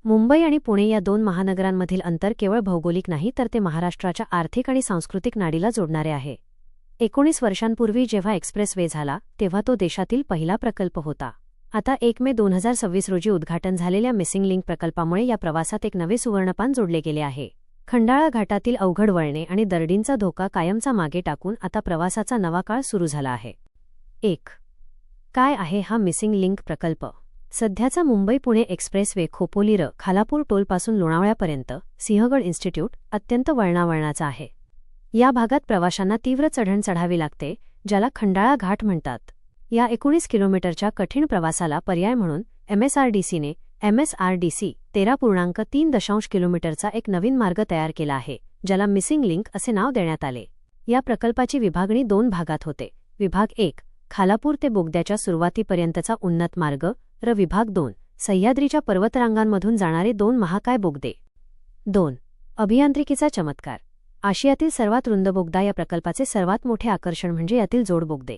मुंबई आणि पुणे या दोन महानगरांमधील अंतर केवळ भौगोलिक नाही तर ते महाराष्ट्राच्या आर्थिक आणि सांस्कृतिक नाडीला जोडणारे आहे. 19 वर्षांपूर्वी जेव्हा एक्सप्रेसवे झाला तेव्हा तो देशातील पहिला प्रकल्प होता. आता 1 मे 2026 रोजी उद्घाटन झालेल्या मिसिंग लिंक प्रकल्पामुळे या प्रवासात एक नवे सुवर्णपान जोडले गेले आहे. खंडाळा घाटातील अवघड वळणे आणि दरडींचा धोका कायमचा मागे टाकून आता प्रवासाचा नवा काळ सुरू झाला आहे. 1. काय आहे हा मिसिंग लिंक प्रकल्प? सध्याचा मुंबई-पुणे एक्सप्रेसवे खोपोली खालापूर टोलपासून लोणावळ्यापर्यंत सिंहगड इन्स्टिट्यूट अत्यंत वळणावळणाचा आहे. या भागात प्रवाशांना तीव्र चढण चढावी लागते, ज्याला खंडाळा घाट म्हणतात. या 19 किलोमीटरच्या कठीण प्रवासाला पर्याय म्हणून MSRDCने MSRDC 13.3 किलोमीटरचा एक नवीन मार्ग तयार केला आहे, ज्याला मिसिंग लिंक असे नाव देण्यात आले. या प्रकल्पाची विभागणी 2 भागात होते. विभाग 1 खालापूर ते बोगद्याच्या सुरुवातीपर्यंतचा उन्नत मार्ग, विभाग 2 सह्याद्रीच्या पर्वतरांगांमधून जाणारे 2 महाकाय बोगदे. 2. अभियांत्रिकीचा चमत्कार. आशियातील सर्वात रुंद बोगदा. या प्रकल्पाचे सर्वात मोठे आकर्षण म्हणजे यातील जोडबोगदे.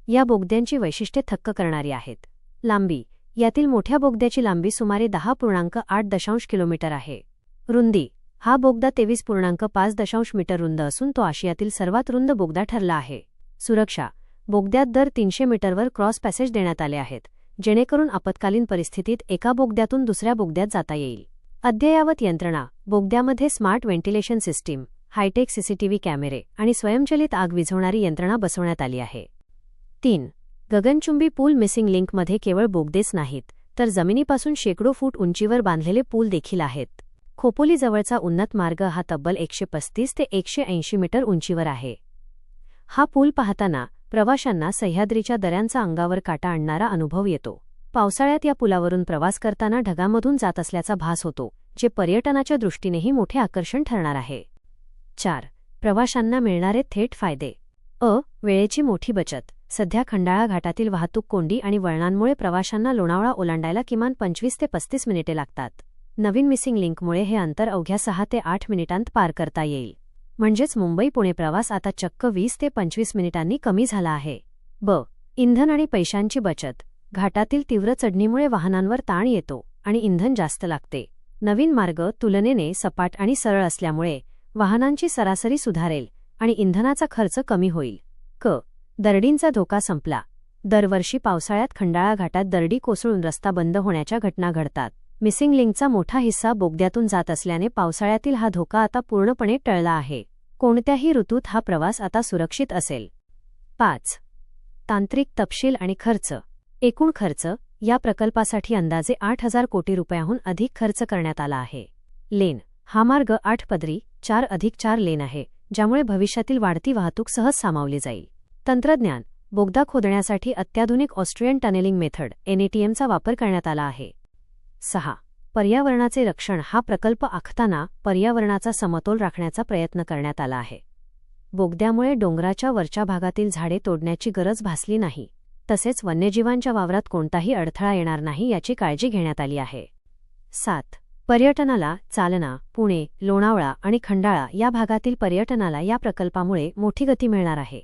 या बोगद्यांची वैशिष्ट्ये थक्क करणारी आहेत. लांबी. यातील मोठ्या बोगद्याची लांबी सुमारे 10.8 किलोमीटर आहे. रुंदी. हा बोगदा 23.5 मीटर रुंद असून तो आशियातील सर्वात रुंद बोगदा ठरला आहे. सुरक्षा. बोगद्यात दर 300 मीटरवर क्रॉस पॅसेज देण्यात आले आहेत, जेणेकरून आपत्कालीन परिस्थितीत एका बोगद्यातून दुसऱ्या बोगद्यात जाता येईल. अद्ययावत यंत्रणा. बोगद्यामध्ये smart ventilation system, hi tech CCTV कॅमेरे आणि स्वयंचलित आग विझवणारी यंत्रणा बसवण्यात आली आहे. 3. गगनचुंबी पूल. मिसिंग लिंकमध्ये केवळ बोगदेच नाहीत, तर जमिनीपासून शेकडो फूट उंचीवर बांधलेले पूल देखील आहेत. खोपोलीजवळचा उन्नत मार्ग हा तब्बल 135 ते 180 मीटर उंचीवर आहे. हा पूल पाहताना प्रवाशांना सह्याद्रीच्या दऱ्यांचा अंगावर काटा आणणारा अनुभव येतो. पावसाळ्यात या पुलावरून प्रवास करताना ढगांमधून जात असल्याचा भास होतो, जे पर्यटनाच्या दृष्टीनेही मोठे आकर्षण ठरणार आहे. 4. प्रवाशांना मिळणारे थेट फायदे. वेळेची मोठी बचत. सध्या खंडाळा घाटातील वाहतूक कोंडी आणि वळणांमुळे प्रवाशांना लोणावळा ओलांडायला किमान 25 ते 35 मिनिटे लागतात. नवीन मिसिंग लिंकमुळे हे अंतर अवघ्या 6 ते 8 मिनिटांत पार करता येईल. म्हणजेच मुंबई-पुणे प्रवास आता चक्क 20 ते 25 मिनिटांनी कमी झाला आहे. इंधन आणि पैशांची बचत. घाटातील तीव्र चढणीमुळे वाहनांवर ताण येतो आणि इंधन जास्त लागते. नवीन मार्ग तुलनेने सपाट आणि सरळ असल्यामुळे वाहनांची सरासरी सुधारेल आणि इंधनाचा खर्च कमी होईल. दरडींचा धोका संपला. दरवर्षी पावसाळ्यात खंडाळा घाटात दरडी कोसळून रस्ता बंद होण्याच्या घटना घडतात. मिसिंग लिंकचा मोठा हिस्सा बोगद्यातून जात असल्याने पावसाळ्यातील हा धोका आता पूर्णपणे टळला आहे. कोणत्याही ऋतूत हा प्रवास आता सुरक्षित असेल. 5. तांत्रिक तपशील आणि खर्च. एकूण खर्च. या प्रकल्पासाठी अंदाजे 8,000 कोटी रुपयांहून अधिक खर्च करण्यात आला आहे. लेन. हा मार्ग 8 पदरी 4+4 लेन आहे, ज्यामुळे भविष्यातील वाढती वाहतूक सहज सामावली जाईल. तंत्रज्ञान. बोगदा खोदण्यासाठी अत्याधुनिक ऑस्ट्रियन टनेलिंग मेथड NATMचा वापर करण्यात आला आहे. 6. पर्यावरणाचे रक्षण. हा प्रकल्प आखताना पर्यावरणाचा समतोल राखण्याचा प्रयत्न करण्यात आला आहे. बोगद्यामुळे डोंगराच्या वरच्या भागातील झाडे तोडण्याची गरज भासली नाही, तसेच वन्यजीवांच्या वावरात कोणताही अडथळा येणार नाही याची काळजी घेण्यात आली आहे. 7. पर्यटनाला चालना. पुणे, लोणावळा आणि खंडाळा या भागातील पर्यटनाला या प्रकल्पामुळे मोठी गती मिळणार आहे.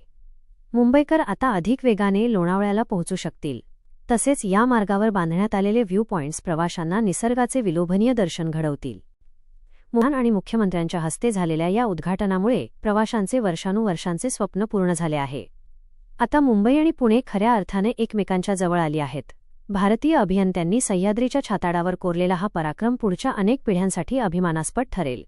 मुंबईकर आता अधिक वेगाने लोणावळ्याला पोहोचू शकतील. तसेच या मार्गावर बांधण्यात आलेले व्ह्यू पॉइंट्स प्रवाशांना निसर्गाचे विलोभनीय दर्शन घडवतील. मुख्यमंत्री आणि मुख्यमंत्र्यांच्या हस्ते झालेल्या या उद्घाटनामुळे प्रवाशांचे वर्षानुवर्षांचे स्वप्न पूर्ण झाले आहे. आता मुंबई आणि पुणे खऱ्या अर्थाने एकमेकांच्या जवळ आली आहेत. भारतीय अभियंत्यांनी सह्याद्रीच्या छाताडावर कोरलेला हा पराक्रम पुढच्या अनेक पिढ्यांसाठी अभिमानास्पद ठरेल.